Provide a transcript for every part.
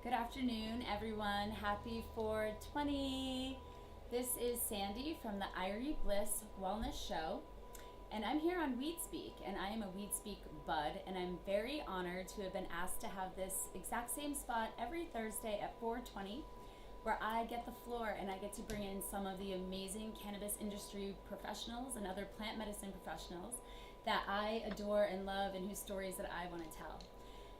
Good afternoon, everyone. Happy 420. This is Sandy from the Irie Bliss Wellness Show, and I'm here on Speek, and I am a Speek bud, and I'm very honored to have been asked to have this exact same spot every Thursday at 420, where I get the floor and I get to bring in some of the amazing cannabis industry professionals and other plant medicine professionals that I adore and love and whose stories that I want to tell.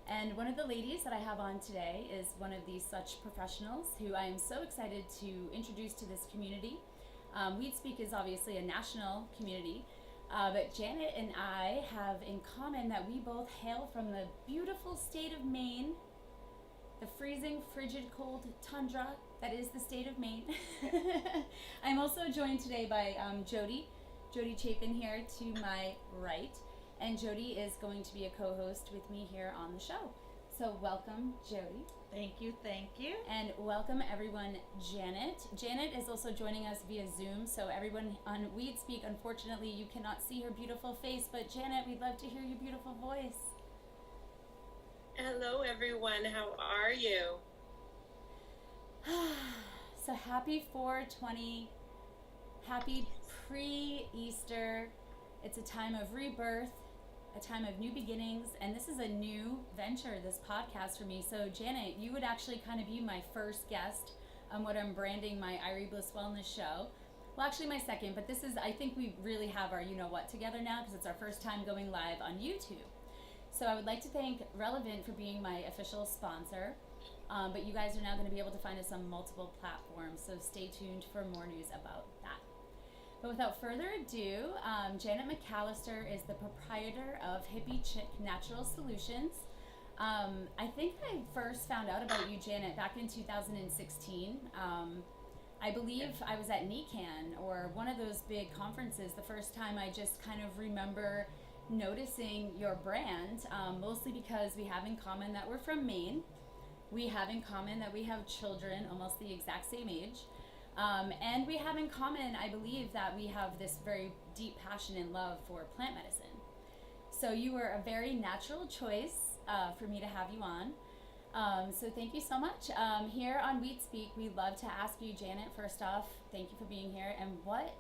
And one of the ladies that I have on today is one of these such professionals who I am so excited to introduce to this community. Speek is obviously a national community, but Janet and I have in common that we both hail from the beautiful state of Maine, the freezing, frigid, cold tundra that is the state of Maine. I'm also joined today by Jody Chapin here to my right. And Jody is going to be a co-host with me here on the show. So welcome, Jody. Thank you. And welcome everyone, Janet. Janet is also joining us via Zoom. So everyone on Speek, unfortunately, you cannot see her beautiful face, but Janet, we'd love to hear your beautiful voice. Hello everyone, how are you? So happy 420, happy pre-Easter. It's a time of rebirth, a time of new beginnings, and this is a new venture, this podcast for me. So Janet, you would actually kind of be my first guest on what I'm branding my Irie Bliss Wellness Show. Well, actually my second, but this is, I think we really have our you-know-what together now because it's our first time going live on YouTube. So I would like to thank Relevant for being my official sponsor, but you guys are now going to be able to find us on multiple platforms, so stay tuned for more news about that. But without further ado, Janet McCallister is the proprietor of Hippy Natural Solutions. I think I first found out about you, Janet, back in 2016. I believe I was at NECAN or one of those big conferences the first time. I just kind of remember noticing your brand, mostly because we have in common that we're from Maine. We have in common that we have children almost the exact same age. And we have in common, I believe, that we have this very deep passion and love for plant medicine. So you were a very natural choice for me to have you on. So thank you so much. Here on Speek, we love to ask you, Janet, first off, thank you for being here. And what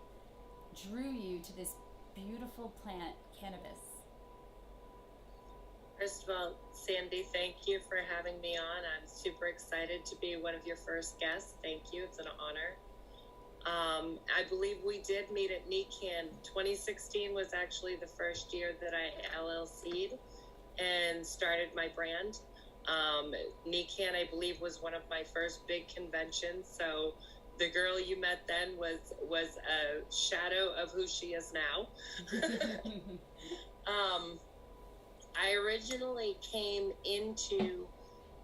drew you to this beautiful plant, cannabis? First of all, Sandy, thank you for having me on. I'm super excited to be one of your first guests. Thank you. It's an honor. I believe we did meet at NECAN. 2016 was actually the first year that I LLC'd and started my brand. NECAN, I believe, was one of my first big conventions. So the girl you met then was a shadow of who she is now. I originally came into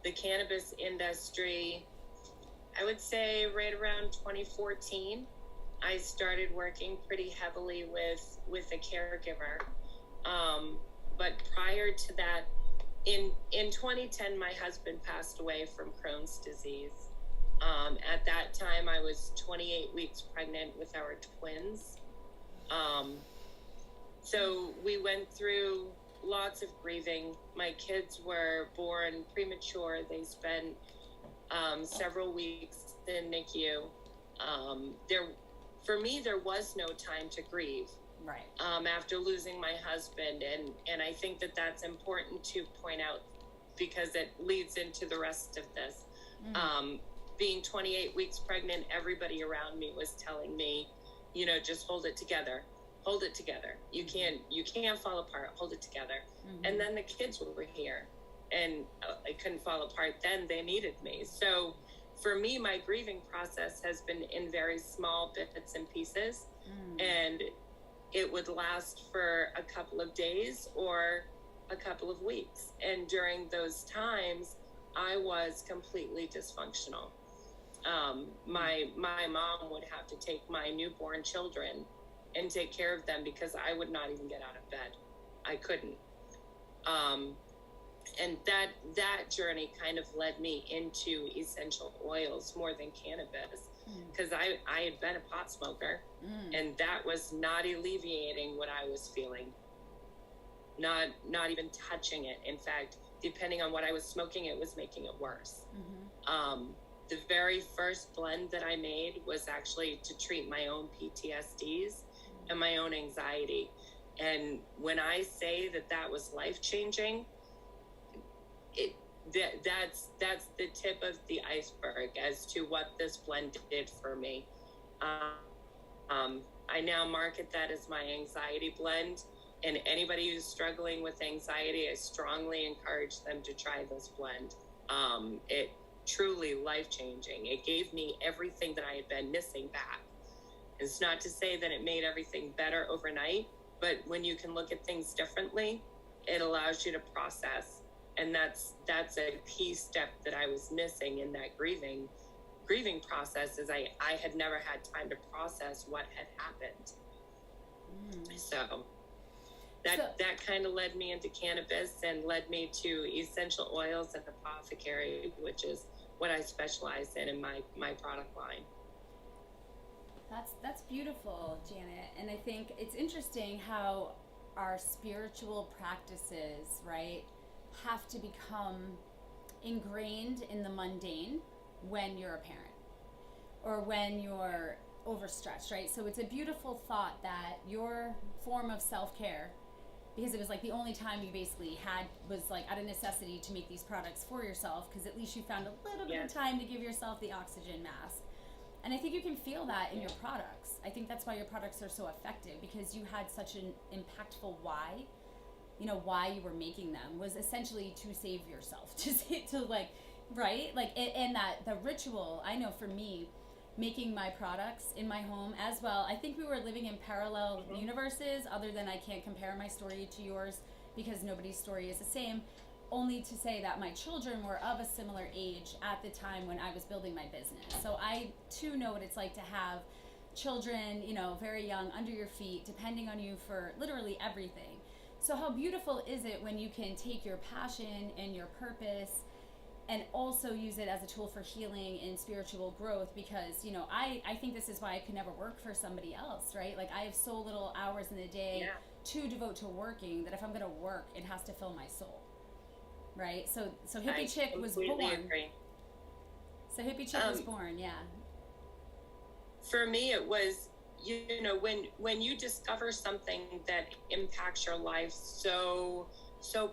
the cannabis industry, I would say right around 2014. I started working pretty heavily with a caregiver. But prior to that, in 2010, my husband passed away from Crohn's disease. At that time, I was 28 weeks pregnant with our twins. So we went through lots of grieving. My kids were born premature. They spent several weeks in NICU. For me, there was no time to grieve. Right. After losing my husband, and I think that that's important to point out because it leads into the rest of this. Being 28 weeks pregnant, everybody around me was telling me, just hold it together. Hold it together. You can't fall apart. Hold it together. Mm-hmm. And then the kids were here, and I couldn't fall apart. Then they needed me. So for me, my grieving process has been in very small bits and pieces, and it would last for a couple of days or a couple of weeks. And during those times, I was completely dysfunctional. My mom would have to take my newborn children and take care of them because I would not even get out of bed. I couldn't. And that journey kind of led me into essential oils more than cannabis, because I had been a pot smoker, and that was not alleviating what I was feeling. Not even touching it. In fact, depending on what I was smoking, it was making it worse. The very first blend that I made was actually to treat my own PTSDs and my own anxiety. And when I say that that was life-changing, that's the tip of the iceberg as to what this blend did for me. I now market that as my anxiety blend, and anybody who's struggling with anxiety, I strongly encourage them to try this blend. It truly life-changing. It gave me everything that I had been missing back. It's not to say that it made everything better overnight, but when you can look at things differently, it allows you to process. And that's a key step that I was missing in that grieving process, is I had never had time to process what had happened. So that kind of led me into cannabis and led me to essential oils and apothecary, which is what I specialize in my product line. That's beautiful, Janet. And I think it's interesting how our spiritual practices, right, have to become ingrained in the mundane when you're a parent or when you're overstretched, right? So it's a beautiful thought that your form of self-care, because it was like the only time you basically had was like out of necessity to make these products for yourself, because at least you found a little bit of time to give yourself the oxygen mask. And I think you can feel that in your products. I think that's why your products are so effective, because you had such an impactful why. You know, why you were making them was essentially to save yourself, to like, right? Like, and that the ritual, I know for me, making my products in my home as well, I think we were living in parallel universes, other than I can't compare my story to yours because nobody's story is the same, only to say that my children were of a similar age at the time when I was building my business. So I too know what it's like to have children, you know, very young, under your feet, depending on you for literally everything. So how beautiful is it when you can take your passion and your purpose and also use it as a tool for healing and spiritual growth? Because, you know, I think this is why I could never work for somebody else, right? Like, I have so little hours in the day to devote to working that if I'm going to work, it has to fill my soul, right? So Hippy Chick was born. Agree. So Hippy Chick was born, For me, it was, you know, when you discover something that impacts your life so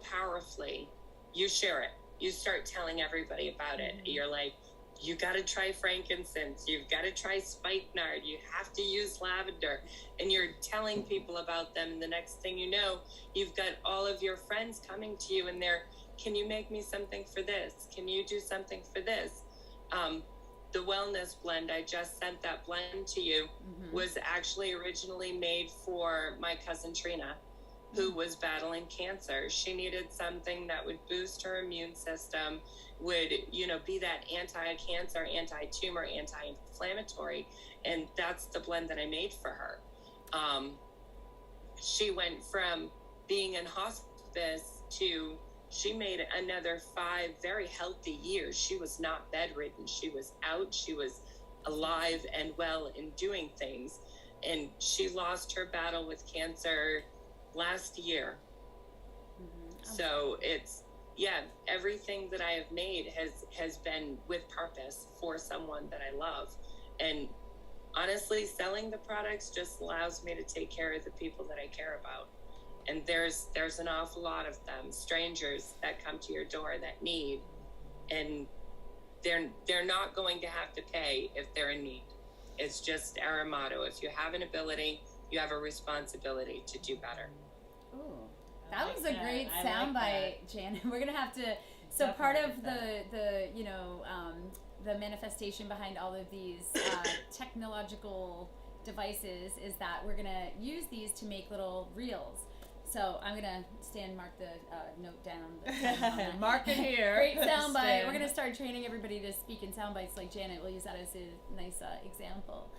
powerfully, you share it. You start telling everybody about it. You're like, you got to try frankincense. You've got to try spikenard. You have to use lavender. And you're telling people about them. And the next thing you know, you've got all of your friends coming to you and they're, can you make me something for this? Can you do something for this? The wellness blend, I just sent that blend to you, was actually originally made for my cousin Trina, who was battling cancer. She needed something that would boost her immune system, would, you know, be that anti-cancer, anti-tumor, anti-inflammatory. And that's the blend that I made for her. She went from being in hospice to, she made another 5 very healthy years. She was not bedridden. She was out. She was alive and well and doing things. And she lost her battle with cancer last year. So it's, everything that I have made has been with purpose for someone that I love. And honestly, selling the products just allows me to take care of the people that I care about. And there's an awful lot of them, strangers that come to your door that need, and they're not going to have to pay if they're in need. It's just our motto. If you have an ability, you have a responsibility to do better. Ooh, that was a great soundbite, Janet. We're gonna have to. So part of the you know, the manifestation behind all of these technological devices is that we're gonna use these to make little reels. So I'm gonna mark the note down. Mark it here. Great soundbite. We're gonna start training everybody to speak in soundbites like Janet. We'll use that as a nice example.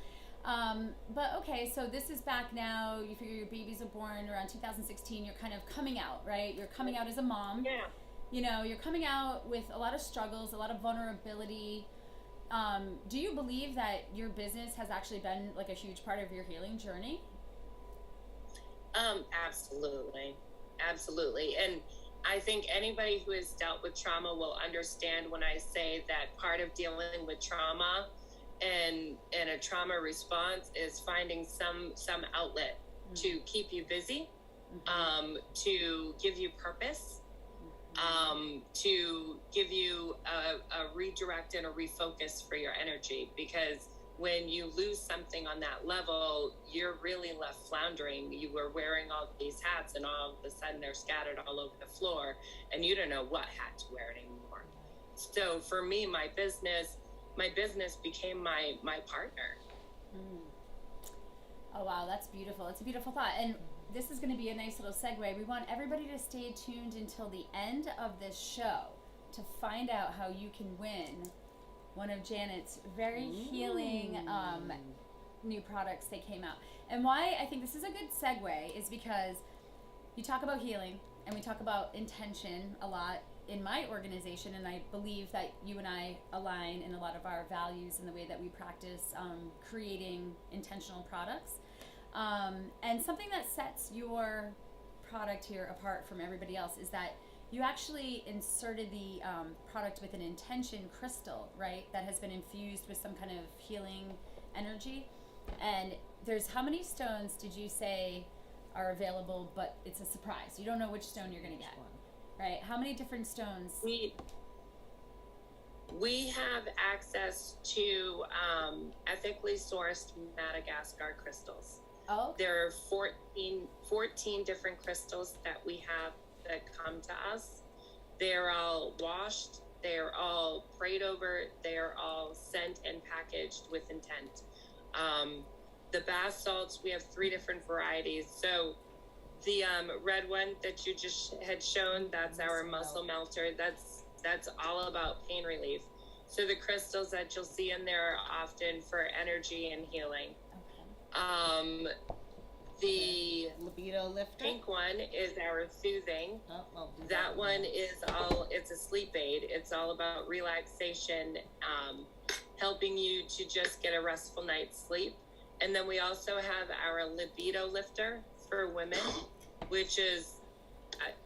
But okay, so this is back now. You figure your babies are born around 2016. You're kind of coming out, right? You're coming out as a mom. Yeah. You know, you're coming out with a lot of struggles, a lot of vulnerability. Do you believe that your business has actually been like a huge part of your healing journey? Absolutely. And I think anybody who has dealt with trauma will understand when I say that part of dealing with trauma and a trauma response is finding some outlet to keep you busy, to give you purpose, to give you a redirect and a refocus for your energy. Because when you lose something on that level, you're really left floundering. You were wearing all these hats and all of a sudden they're scattered all over the floor and you don't know what hat to wear anymore. So for me, my business became my partner. Oh, wow. That's beautiful. It's a beautiful thought. And this is going to be a nice little segue. We want everybody to stay tuned until the end of this show to find out how you can win one of Janet's very healing new products that came out. And why I think this is a good segue is because you talk about healing and we talk about intention a lot in my organization, and I believe that you and I align in a lot of our values in the way that we practice creating intentional products. And something that sets your product here apart from everybody else is that you actually inserted the product with an intention crystal, right? That has been infused with some kind of healing energy. And there's, how many stones did you say are available, but it's a surprise? You don't know which stone you're going to get, right? How many different stones? We have access to ethically sourced Madagascar crystals. Oh. There are 14 different crystals that we have that come to us. They're all washed, they're all prayed over, they're all sent and packaged with intent. The bath salts, we have 3 different varieties. So the red one that you just had shown, that's our muscle melter. That's all about pain relief. So the crystals that you'll see in there are often for energy and healing. Okay. The libido lifter. Pink one is our soothing. That one is it's a sleep aid. It's all about relaxation, helping you to just get a restful night's sleep. And then we also have our libido lifter for women, which is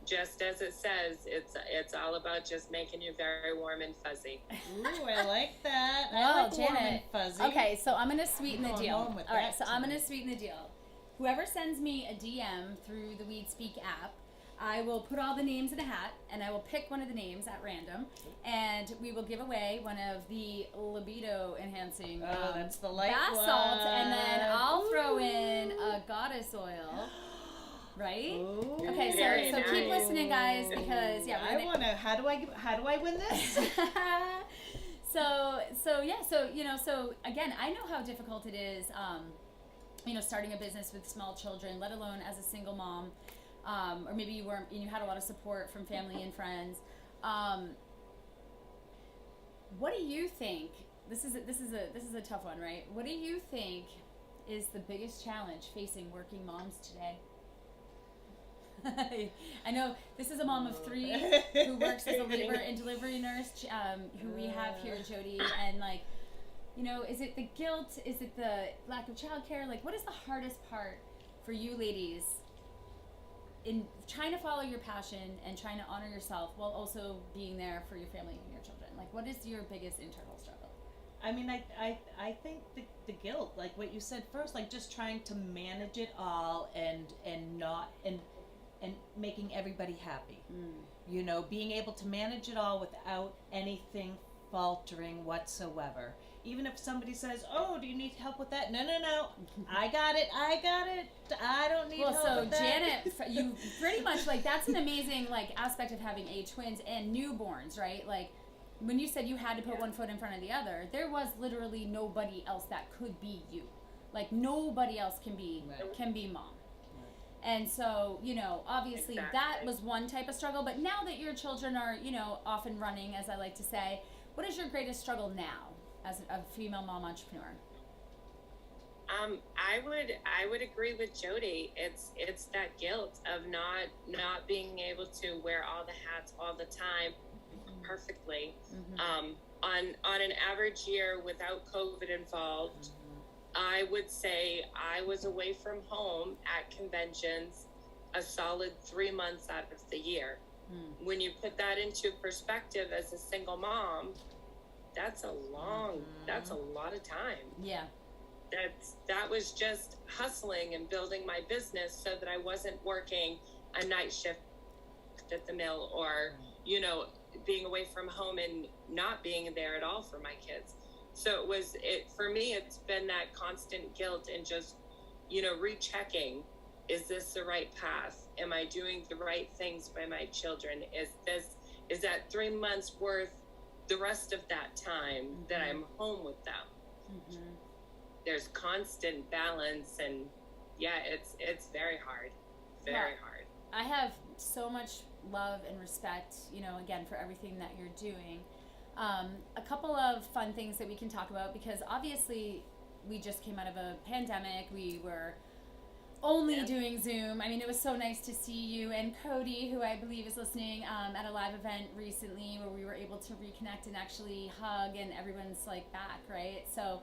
just as it says, it's all about just making you very warm and fuzzy. Ooh, I like that. Well, I like Janet, warm and fuzzy. Okay, so I'm going to sweeten the deal. Home with All right, that so I'm going tonight. to sweeten the deal. Whoever sends me a DM through the Speek app, I will put all the names in a hat, and I will pick one of the names at random, and we will give away one of the libido enhancing that's the light bath one. salts, and then I'll throw in a goddess oil. Right? Ooh, Okay, very so keep nice. listening, guys, because yeah, we're I wanna. How do I win this? So again, I know how difficult it is, starting a business with small children, let alone as a single mom, or maybe you weren't, and you had a lot of support from family and friends. What do you think? This is a tough one, right? What do you think is the biggest challenge facing working moms today? I know this is a mom of 3 who works as a labor and delivery nurse, who we have here, Jody, and is it the guilt? Is it the lack of childcare? Like, what is the hardest part for you ladies in trying to follow your passion and trying to honor yourself while also being there for your family and your children? Like, what is your biggest internal struggle? I mean, I think the guilt, like what you said first, like just trying to manage it all and making everybody happy. Being able to manage it all without anything faltering whatsoever. Even if somebody says, "Oh, do you need help with that?" No. I got it. I don't need help so with that. Janet, you pretty much that's an amazing aspect of having twins and newborns, right? Like when you said you had to put one foot in front of the other, there was literally nobody else that could be you. Like nobody else can be mom. And so, obviously that was one type of struggle, but now that your children are, off and running, as I like to say, what is your greatest struggle now as a female mom entrepreneur? I would agree with Jody. It's that guilt of not being able to wear all the hats all the time perfectly. On an average year without COVID involved, I would say I was away from home at conventions a solid 3 months out of the year. when you put that into perspective as a single mom, that's a lot of time. Yeah. That was just hustling and building my business so that I wasn't working a night shift at the mill, or, you know, being away from home and not being there at all for my kids. So for me, it's been that constant guilt and just, you know, rechecking, is this the right path? Am I doing the right things by my children? Is that 3 months worth the rest of that time that I'm home with them? There's constant balance, and yeah, it's very hard. Very hard. I have so much love and respect, you know, again, for everything that you're doing. A couple of fun things that we can talk about, because obviously we just came out of a pandemic. We were only doing Zoom. I mean, it was so nice to see you and Cody, who I believe is listening, at a live event recently where we were able to reconnect and actually hug, and everyone's like back, right? So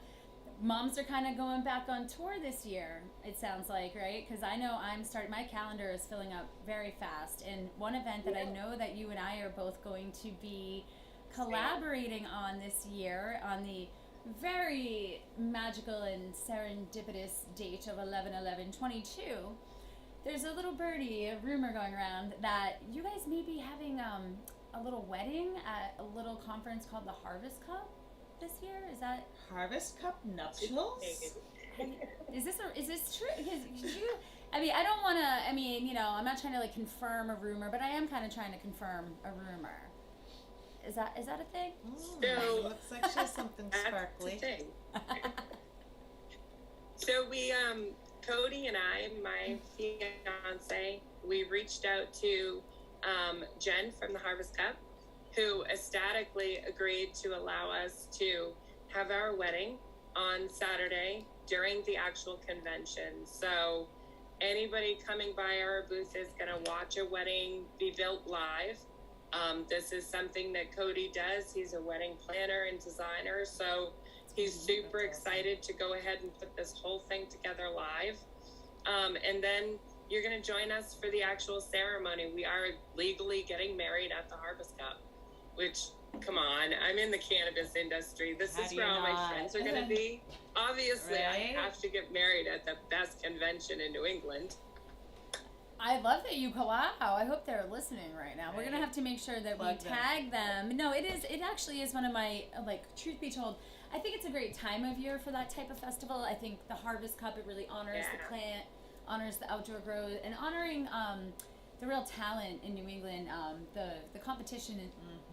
moms are kind of going back on tour this year, it sounds like, right? Because I know my calendar is filling up very fast. And one event that I know that you and I are both going to be collaborating on this year, on the very magical and serendipitous date of 11/11/22, there's a little birdie, a rumor going around that you guys may be having a little wedding at a little conference called the Harvest Cup this year. Is that Harvest Cup nuptials? Is this true? Because I mean, I don't want to, I mean, you know, I'm not trying to like confirm a rumor, but I am kind of trying to confirm a rumor. Is that a thing? So looks like she has something sparkly. That's a thing. So we, Cody and I, my fiance, we reached out to Jen from the Harvest Cup, who ecstatically agreed to allow us to have our wedding on Saturday during the actual convention. So anybody coming by our booth is going to watch a wedding be built live. This is something that Cody does. He's a wedding planner and designer, so he's super excited to go ahead and put this whole thing together live. And then you're going to join us for the actual ceremony. We are legally getting married at the Harvest Cup, which, come on, I'm in the cannabis industry. This is where all my friends are going to be. Obviously, I have to get married at the best convention in New England. I love that you wow. I hope they're listening right now. We're going to have to make sure that we tag them. No, it actually is one of my, like, truth be told, I think it's a great time of year for that type of festival. I think the Harvest Cup, it really honors the plant, honors the outdoor growth, and honoring the real talent in New England. The competition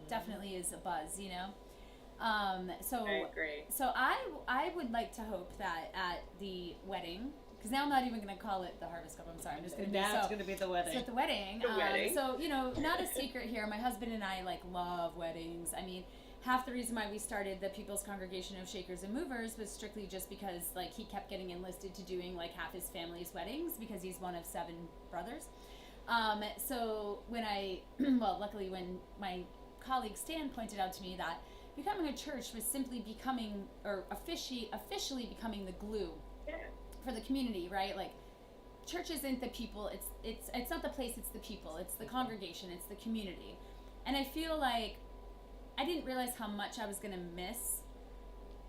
definitely is a buzz, you know? So I agree. So I would like to hope that at the wedding, because now I'm not even going to call it the Harvest Cup. I'm sorry. I'm just going to be it's going to be the wedding. So at the wedding. So, you know, not a secret here. My husband and I, like, love weddings. I mean, half the reason why we started the People's Congregation of Shakers and Movers was strictly just because, like, he kept getting enlisted to doing, like, half his family's weddings because he's one of 7 brothers. So when luckily when my colleague Stan pointed out to me that becoming a church was simply becoming, or officially becoming the glue for the community, right? Like, church isn't the people, it's not the place, it's the people, it's the congregation, it's the community. And I feel like I didn't realize how much I was gonna miss,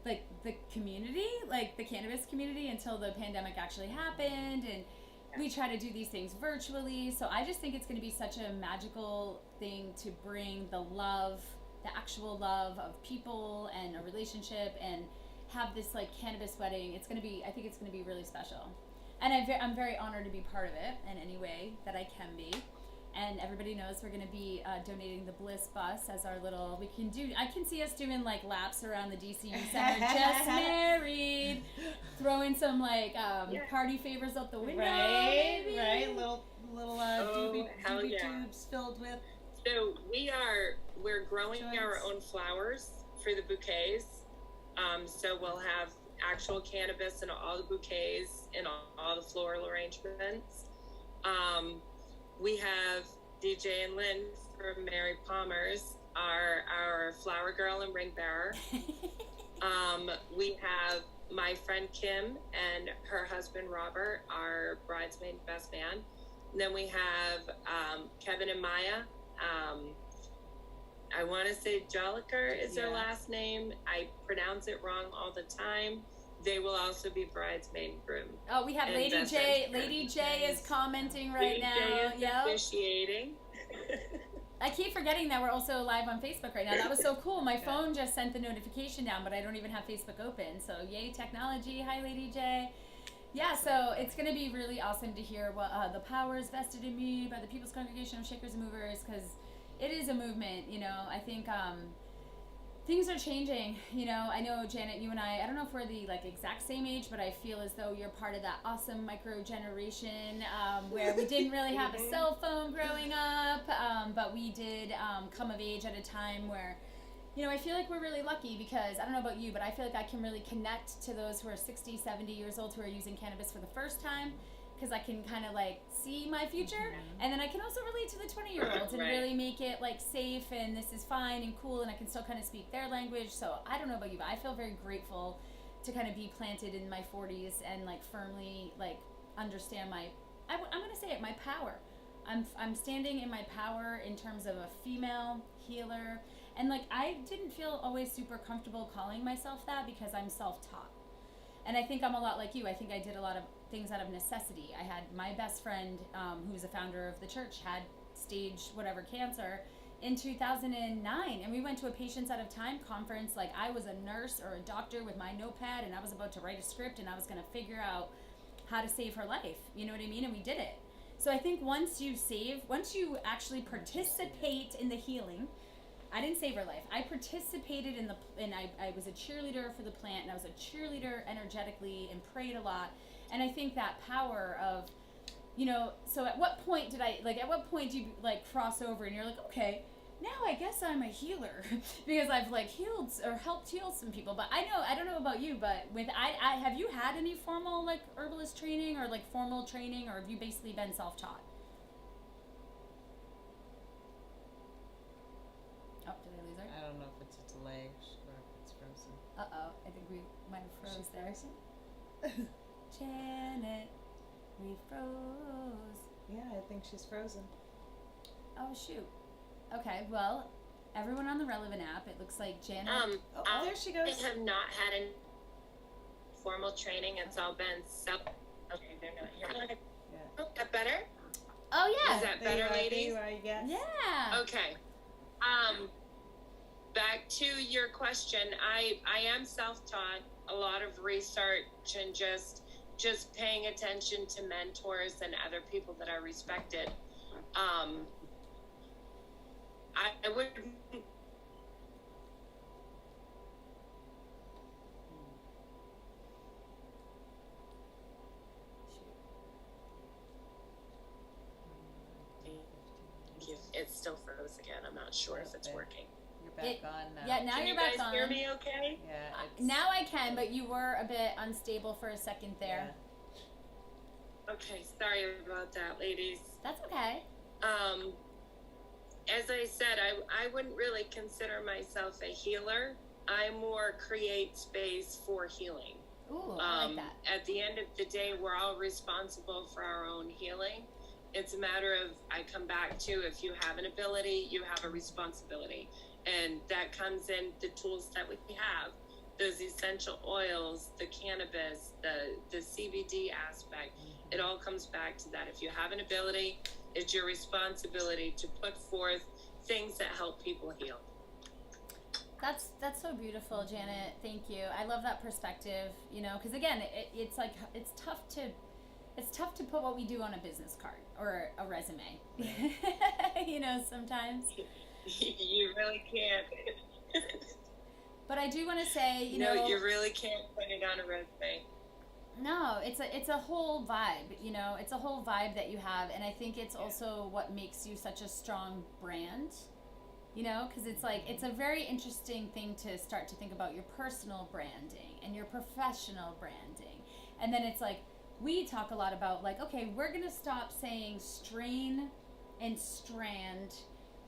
like, the community, like the cannabis community, until the pandemic actually happened, and we try to do these things virtually. So I just think it's gonna be such a magical thing to bring the love, the actual love of people and a relationship, and have this, like, cannabis wedding. I think it's gonna be really special, and I'm very honored to be part of it in any way that I can be. And everybody knows we're gonna be donating the Bliss bus as our little. I can see us doing, like, laps around the DCU Center, just married, throwing some, like, party favors out the window, maybe. Right, little doobie tubes filled with. So we're growing our own flowers for the bouquets. So we'll have actual cannabis in all the bouquets and all the floral arrangements. We have DJ and Lynn from Mary Palmer's, our flower girl and ring bearer. We have my friend Kim and her husband Robert, our bridesmaid best man. And then we have Kevin and Maya I want to say Joliker is their Yeah. last name. I pronounce it wrong all the time. They will also be bridesmaid and groom. Oh, we have And Lady best J. friends. Lady J is commenting right Lady now. J is Yep. officiating. I keep forgetting that we're also live on Facebook right now. That was so cool. My phone just sent the notification down, but I don't even have Facebook open. So yay, technology. Hi, Lady J. Yeah, so it's going to be really awesome to hear what the power is vested in me by the People's Congregation of Shakers and Movers, because it is a movement. I think things are changing. I know, Janet, you and I don't know if we're the exact same age, but I feel as though you're part of that awesome micro generation where we didn't really have a cell phone growing up, but we did come of age at a time where, I feel like we're really lucky because, I don't know about you, but I feel like I can really connect to those who are 60, 70 years old who are using cannabis for the first time, because I can kind of see my future, and then I can also relate to the 20-year-olds and Right. really make it safe, and this is fine and cool, and I can still kind of speak their language. So I don't know about you, but I feel very grateful to kind of be planted in my 40s and firmly understand I'm gonna say it, my power. I'm standing in my power in terms of a female healer, and I didn't feel always super comfortable calling myself that because I'm self-taught. And I think I'm a lot like you. I think I did a lot of things out of necessity. I had my best friend, who was a founder of the church, had stage whatever cancer in 2009. And we went to a Patients Out of Time conference. I was a nurse or a doctor with my notepad, and I was about to write a script, and I was going to figure out how to save her life. You know what I mean? And we did it. So I think once you actually participate in the healing, I didn't save her life. I participated and I was a cheerleader for the plant, and I was a cheerleader energetically and prayed a lot. And I think that power of, so at what point did at what point do you cross over and you're okay, now I guess I'm a healer because I've healed or helped heal some people. But I don't know about you, but I have you had any formal herbalist training or formal training, or have you basically been self-taught? Oh, did I lose her? I don't know if it's a delay or if it's frozen. Uh-oh, I think we might have froze She there. frozen? Janet, we froze. Yeah, I think she's frozen. Oh, shoot. Okay, well, everyone on the Relevant app, it looks like Janet... Oh, there she goes. I have not had any formal training. It's all been Okay, they're not here. Yeah. Oh, that better? Oh, yeah. Is that There you better, are, ladies? there you are, yes. Yeah. Okay. Back to your question. I am self-taught. A lot of research and just paying attention to mentors and other people that I respected. I would. Thank you. It still froze again. I'm not sure if it's Okay. working. You're back on now. Yeah, now Can you're you back guys on. hear me okay? Yeah, it's, Now I can, but you were a bit unstable for a second there. Okay, sorry about that, ladies. That's okay. As I said, I wouldn't really consider myself a healer. I more create space for healing. Ooh, I like that. At the end of the day, we're all responsible for our own healing. It's a matter of, I come back to, if you have an ability, you have a responsibility. And that comes in the tools that we have, those essential oils, the cannabis, the CBD aspect. It all comes back to that. If you have an ability, it's your responsibility to put forth things that help people heal. That's so beautiful, Janet. Thank you. I love that perspective, because again, it's tough to put what we do on a business card or a resume, sometimes. You really can't. But I do want to say, No, you really can't put it on a resume. No, it's a whole vibe, it's a whole vibe that you have, and I think it's also what makes you such a strong brand, because it's a very interesting thing to start to think about your personal branding and your professional branding, and then it's we talk a lot about okay, we're gonna stop saying strain and strand,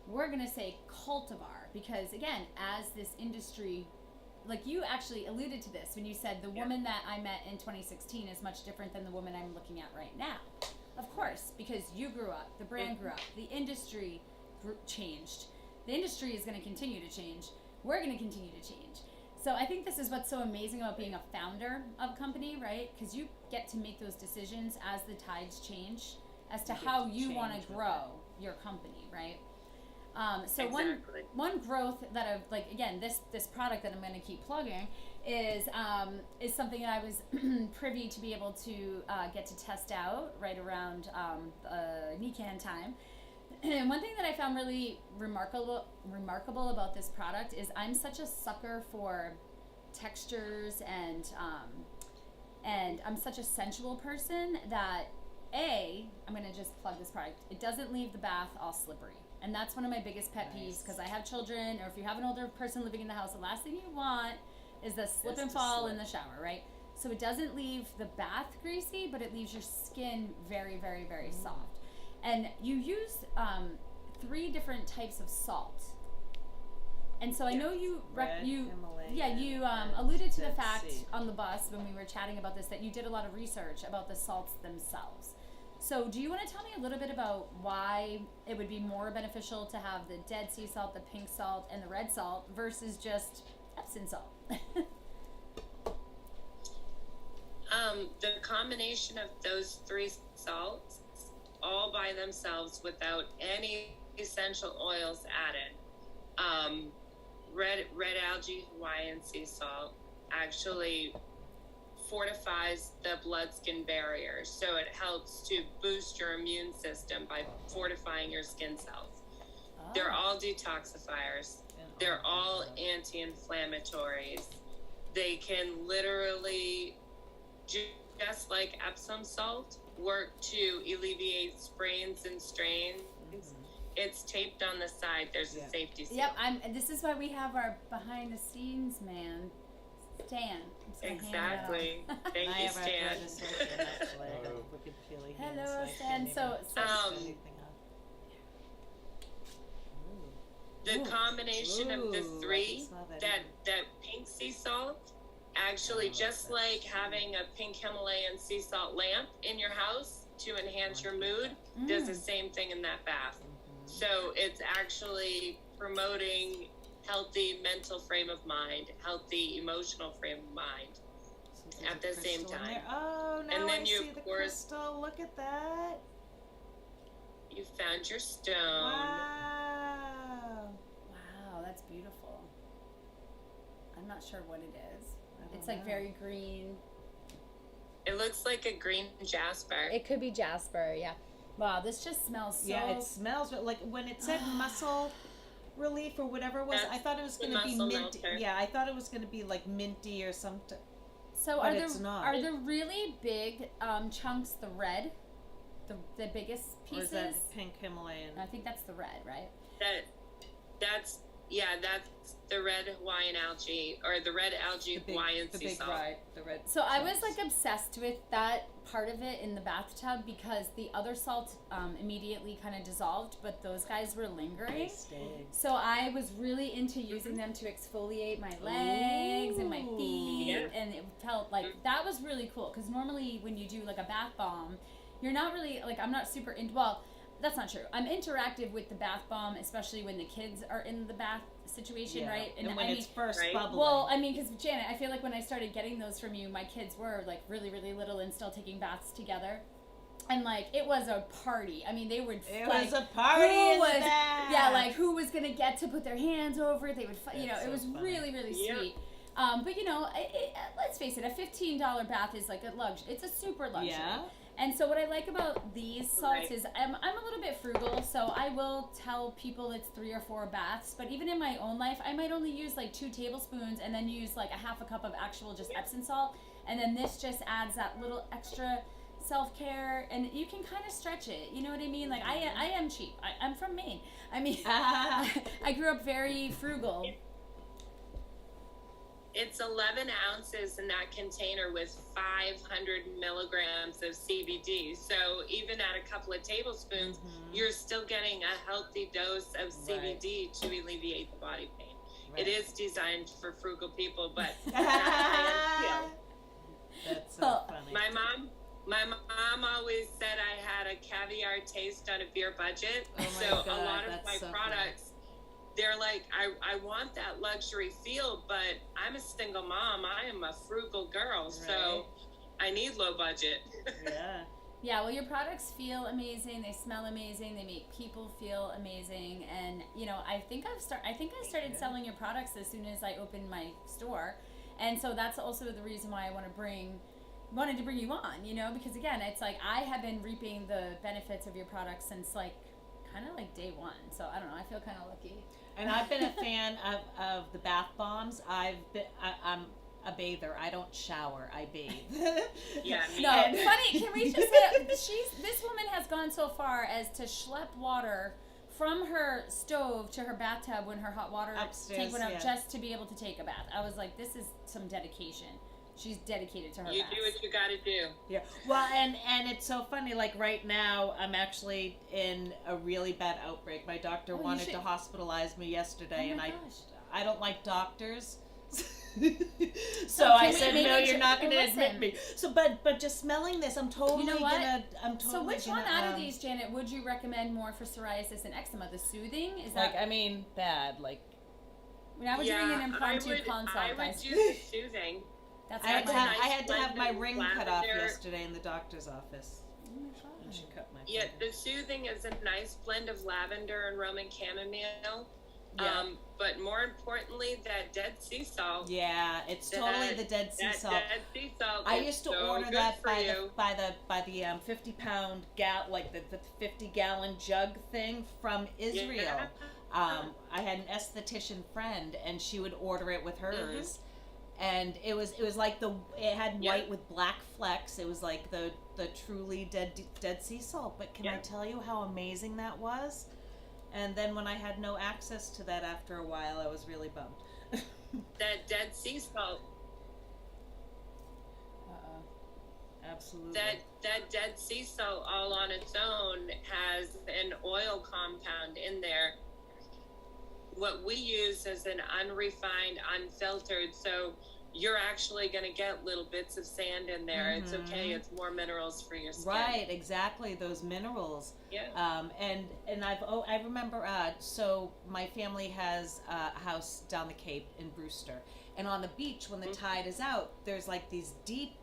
we're gonna say cultivar, because again, as this industry, you actually alluded to this when you said the woman that I met in 2016 is much different than the woman I'm looking at right now. Of course, because you grew up, the brand grew up, the industry changed. The industry is going to continue to change. We're going to continue to change. So I think this is what's so amazing about being a founder of a company, right? Because you get to make those decisions as the tides change as to how you want to grow your company, right? So Exactly. one growth that I've, like, again, this product that I'm going to keep plugging is something that I was privy to be able to get to test out right around NECAN time. And one thing that I found really remarkable about this product is I'm such a sucker for textures and I'm such a sensual person that I'm going to just plug this product. It doesn't leave the bath all slippery. And that's one of my biggest pet peeves, because I have children, or if you have an older person living in the house, the last thing you want is the slip and fall in the shower, right? So it doesn't leave the bath greasy, but it leaves your skin very, very, very soft. And you use 3 different types of salt. And so I know you alluded to the fact on the bus when we were chatting about this that you did a lot of research about the salts themselves. So do you want to tell me a little bit about why it would be more beneficial to have the dead sea salt, the pink salt, and the red salt versus just Epsom salt? The combination of those 3 salts, all by themselves without any essential oils added. Red algae Hawaiian sea salt actually fortifies the blood-skin barrier, so it helps to boost your immune system by fortifying your skin cells. They're all detoxifiers. They're all anti-inflammatories. They can literally, just like Epsom salt, work to alleviate sprains and strains. It's taped on the side. There's a safety seal. Yep, this is why we have our behind-the-scenes man, Stan. Exactly. Thank you, Stan. Hello, Stan. So the combination of the 3, that pink sea salt, actually, just like having a pink Himalayan sea salt lamp in your house to enhance your mood, does the same thing in that bath. So it's actually promoting healthy mental frame of mind, healthy emotional frame of mind at the same time. Oh, now and then I you, see of the course, crystal. Look at that. You found your stone. Wow. Wow, that's beautiful. I'm not sure what it is. It's like very green. It looks like a green jasper. It could be jasper, yeah. Wow, this just smells so... Yeah, it smells like when it said muscle relief or whatever it was. I thought it was going to be minty. Yeah, I thought it was going to be like minty or something. So are the really big chunks the red, the biggest pieces? Or is that pink Himalayan? I think that's the red, right? That's the red Hawaiian algae, or the red algae Hawaiian sea salt. The red. So I was like obsessed with that part of it in the bathtub because the other salt immediately kind of dissolved, but those guys were lingering. So I was really into using them to exfoliate my legs and my feet, and it felt like that was really cool. Because normally when you do like a bath bomb, you're not really like, I'm not super into, well, that's not true. I'm interactive with the bath bomb, especially when the kids are in the bath situation, right? And when it's first bubbling. Well, I mean, because Janet, I feel like when I started getting those from you, my kids were like really, really little and still taking baths together. And like, it was a party. I mean, they would It like, was a party in the bath. Yeah, like who was going to get to put their hands over it. They would, you know, it was really, really sweet. But you know, let's face it, a $15 bath is like a luxury. It's a super luxury. Yeah. And so what I like about these salts is I'm a little bit frugal, so I will tell people it's 3 or 4 baths, but even in my own life, I might only use like 2 tablespoons and then use like a half a cup of actual just Epsom salt, and then this just adds that little extra self-care, and you can kind of stretch it, you know what I mean? Like I am cheap. I'm from Maine. I mean, I grew up very frugal. It's 11 ounces in that container with 500 milligrams of CBD. So even at a couple of tablespoons, you're still getting a healthy dose of CBD to alleviate the body pain. It is designed for frugal people, but That's so funny. My mom My mom always said I had a caviar taste on a beer budget. Oh my so God, a lot of that's my so products, they're like, I want that luxury feel, but I'm a single mom. I am a frugal girl, so I need low budget. Yeah. Yeah, well, your products feel amazing. They smell amazing. They make people feel amazing. And you know, I think I started selling your products as soon as I opened my store, and so that's also the reason why I wanted to bring you on. You know, because again, it's like I have been reaping the benefits of your products since like kind of like day one. So I don't know. I feel kind of lucky. And I've been a fan of the bath bombs. I'm a bather. I don't shower. I bathe. Yeah. No, funny. Can we just say this woman has gone so far as to schlep water from her stove to her bathtub when her hot water tank went up just to be able to take a bath. I was like, this is some dedication. She's dedicated to her You baths. do what you got to do. Yeah. Well, and it's so funny. Like right now, I'm actually in a really bad outbreak. My doctor wanted to hospitalize me yesterday, and gosh. I don't like doctors. So I said, no, you're not going to admit me. So, but just smelling this, I'm totally So which one out of these, Janet, would you recommend more for psoriasis and eczema? The soothing? Is that like, I mean, bad. Like, now we're doing an impromptu consult, I would guys. do the soothing. That's I had to have my blend of ring cut off lavender. yesterday in the doctor's office. And she cut my Yeah, finger. the soothing is a nice blend of lavender and Roman chamomile. Yeah. But more importantly, that Dead Sea salt. Yeah, it's totally the Dead Sea salt. Dead Sea salt. I used to order good that for by you. the 50-pound like the 50-gallon jug thing from Israel. Yeah. I had an esthetician friend, and she would order it with hers, and it was like it had white with black flecks. It was like the truly Dead Sea salt. But can I tell you how amazing that was? And then when I had no access to that after a while, I was really bummed. That Dead Sea salt. Absolutely. That Dead Sea salt all on its own has an oil compound in there. What we use is an unrefined, unfiltered, so you're actually going to get little bits of sand in there. It's okay. It's more minerals for your skin. Right, exactly. Those minerals. Yeah. And I remember. So my family has a house down the Cape in Brewster, and on the beach when the tide is out, there's like these deep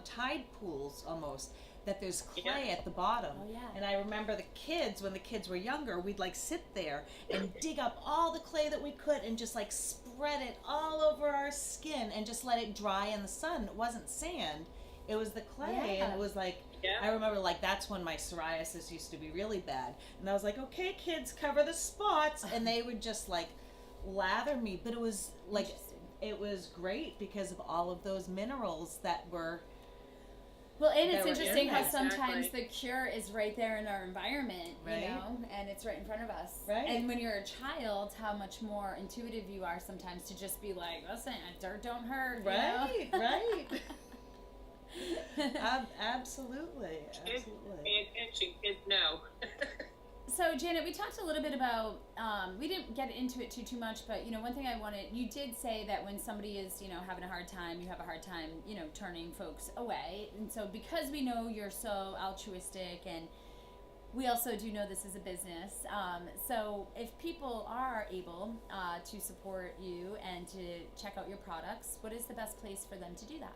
tide pools almost. That there's clay at the bottom. Oh, yeah. And I remember when the kids were younger, we'd like sit there and dig up all the clay that we could and just like spread it all over our skin and just let it dry in the sun. It wasn't sand, it was the clay. And it was like, I remember like that's when my psoriasis used to be really bad. And I was like, okay, kids, cover the spots. And they would just like lather me. But it was like, it was great because of all of those minerals that were... Well, and it's that interesting how Exactly. sometimes the cure is right there in our environment, you know, and it's right in front of us. Right. And when you're a child, how much more intuitive you are sometimes to just be like, listen, dirt don't hurt. Right, you know? right. Absolutely. Kids pay attention. Kids know. So, Janet, we talked a little bit about, we didn't get into it too much, but, you know, one thing you did say that when somebody is, you know, having a hard time, you have a hard time, you know, turning folks away. And so because we know you're so altruistic, and we also do know this is a business, so if people are able to support you and to check out your products, what is the best place for them to do that?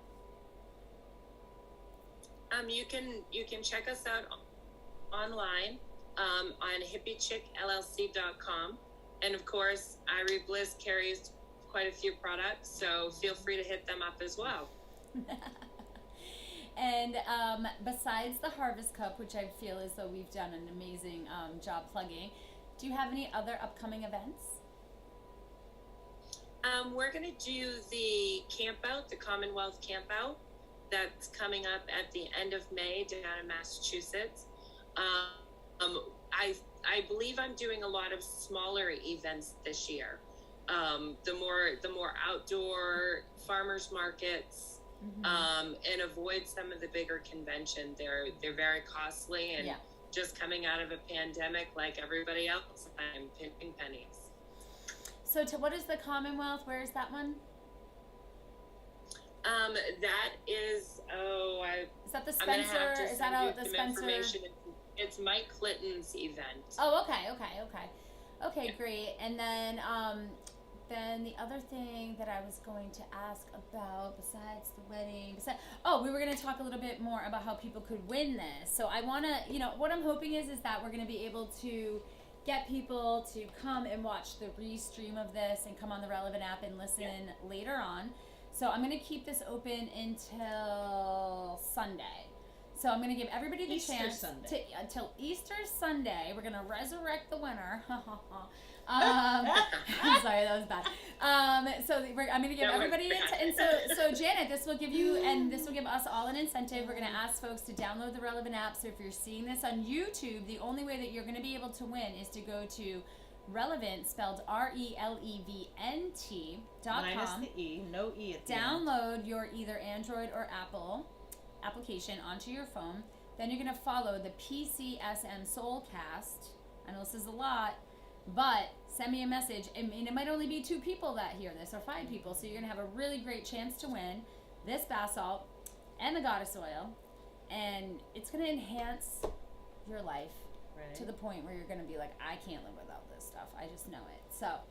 You can check us out online. On hippychickllc.com, and of course Irie Bliss carries quite a few products, so feel free to hit them up as well. And besides the Harvest Cup, which I feel as though we've done an amazing job plugging, do you have any other upcoming events? We're going to do the camp out, the Commonwealth camp out, that's coming up at the end of May down in Massachusetts. I believe I'm doing a lot of smaller events this year. The more outdoor farmers markets, and avoid some of the bigger convention. They're very costly, and just coming out of a pandemic like everybody else, I'm pinching pennies. So what is the Commonwealth? Where is that one? That is, Is that the I'm gonna have Spencer? to Is send that you out the some Spencer? information. It's Mike Clinton's event. Oh, okay, great. And then the other thing that I was going to ask about, besides the wedding, we were going to talk a little bit more about how people could win this. So I want to, what I'm hoping is that we're going to be able to get people to come and watch the restream of this and come on the Relevant app and listen later on. So I'm going to keep this open until Sunday. So I'm going to give everybody the chance until Easter Sunday. We're going to resurrect the winner. Sorry, that was bad. I'm going to give everybody so Janet, this will give you and this will give us all an incentive. We're going to ask folks to download the Relevant app. So if you're seeing this on YouTube, the only way that you're going to be able to win is to go to Relevant, spelled RELEVNT.com. Minus the E, no E at the Download end. your either Android or Apple application onto your phone. Then you're going to follow the PCSM Soulcast. I know this is a lot, but send me a message. I mean, it might only be 2 people that hear this, or 5 people, so you're going to have a really great chance to win this bath salt and the goddess oil, and it's going to enhance your life to the point where you're going to be like, I can't live without this stuff. I just know it. So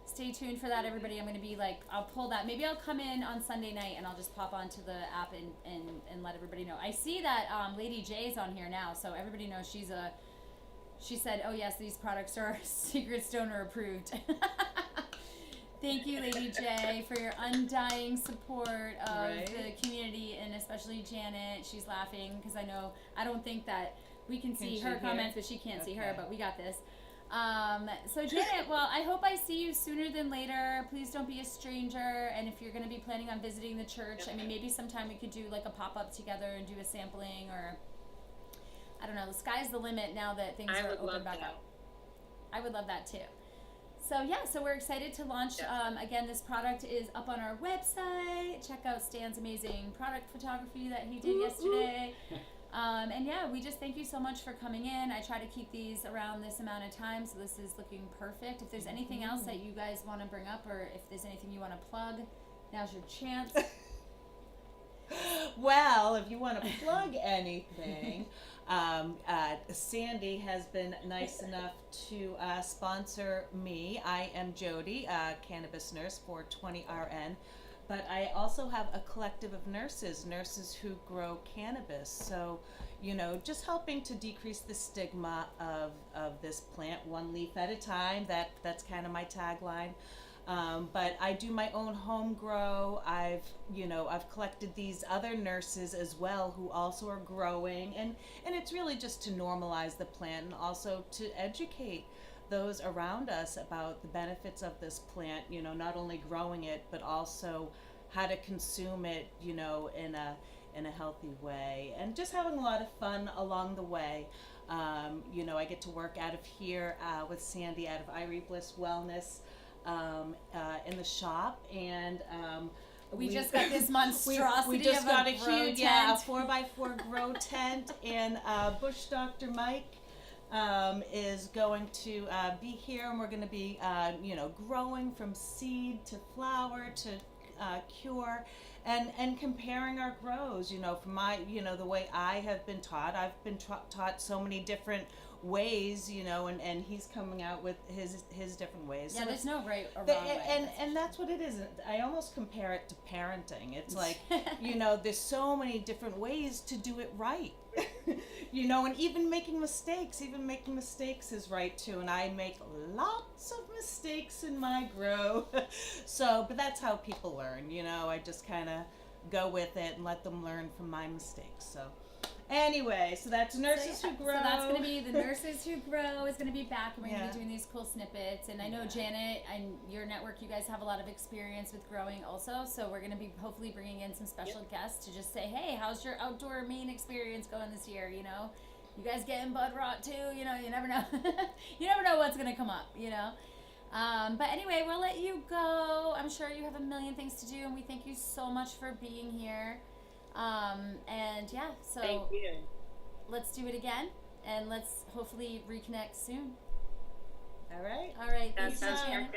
stay tuned for that, everybody. I'm going to be like, I'll pull that. Maybe I'll come in on Sunday night and I'll just pop onto the app and let everybody know. I see that Lady J's on here now, so everybody knows she said, oh yes, these products are Secret Stoner approved. Thank you, Lady J, for your undying support of the community, and especially Janet. She's laughing because I don't think that we can see her comments, but she can't see her, but we got this. So Janet, well, I hope I see you sooner than later. Please don't be a stranger. And if you're going to be planning on visiting the church, I mean, maybe sometime we could do like a pop-up together and do a sampling, or I don't know. The sky's the limit now that things are open back up. I would love that too. So yeah, so we're excited to launch. Again, this product is up on our website. Check out Stan's amazing product photography that he did yesterday. And yeah, we just thank you so much for coming in. I try to keep these around this amount of time, so this is looking perfect. If there's anything else that you guys want to bring up, or if there's anything you want to plug, now's your chance. Well, if you want to plug anything, Sandy has been nice enough to sponsor me. I am Jody, cannabis nurse for 20RN. But I also have a collective of nurses who grow cannabis. So, just helping to decrease the stigma of this plant, one leaf at a time. That's kind of my tagline. But I do my own home grow. I've collected these other nurses as well who also are growing. And it's really just to normalize the plant and also to educate those around us about the benefits of this plant, not only growing it, but also how to consume it, in a healthy way, and just having a lot of fun along the way. I get to work out of here with Sandy out of Irie Bliss Wellness in the shop, and we just got this monstrosity we just of got a huge, tent. a 4x4 grow tent, and Bush Dr. Mike is going to be here, and we're going to be, growing from seed to flower to cure, and comparing our grows, from my, the way I have been taught. I've been taught so many different ways, and he's coming out with his different ways. Yeah, so there's no right or wrong way. And that's what it is. I almost compare it to parenting. It's like, there's so many different ways to do it right. And even making mistakes is right too. And I make lots of mistakes in my grow. But that's how people learn, I just kind of go with it and let them learn from my mistakes. So anyway, so that's Nurses Who Grow. So that's going to be the Nurses Who Grow is going to be back, and we're going to be doing these cool snippets. And I know Janet and your network, you guys have a lot of experience with growing also. So we're going to be hopefully bringing in some special guests to just say, hey, how's your outdoor main experience going this year? You guys getting bud rot too? You never know. You never know what's going to come up, But anyway, we'll let you go. I'm sure you have a million things to do, and we thank you so much for being here. And yeah, so thank you. Let's do it again, and let's hopefully reconnect soon. All right. Thank you, That sounds Janet. perfect.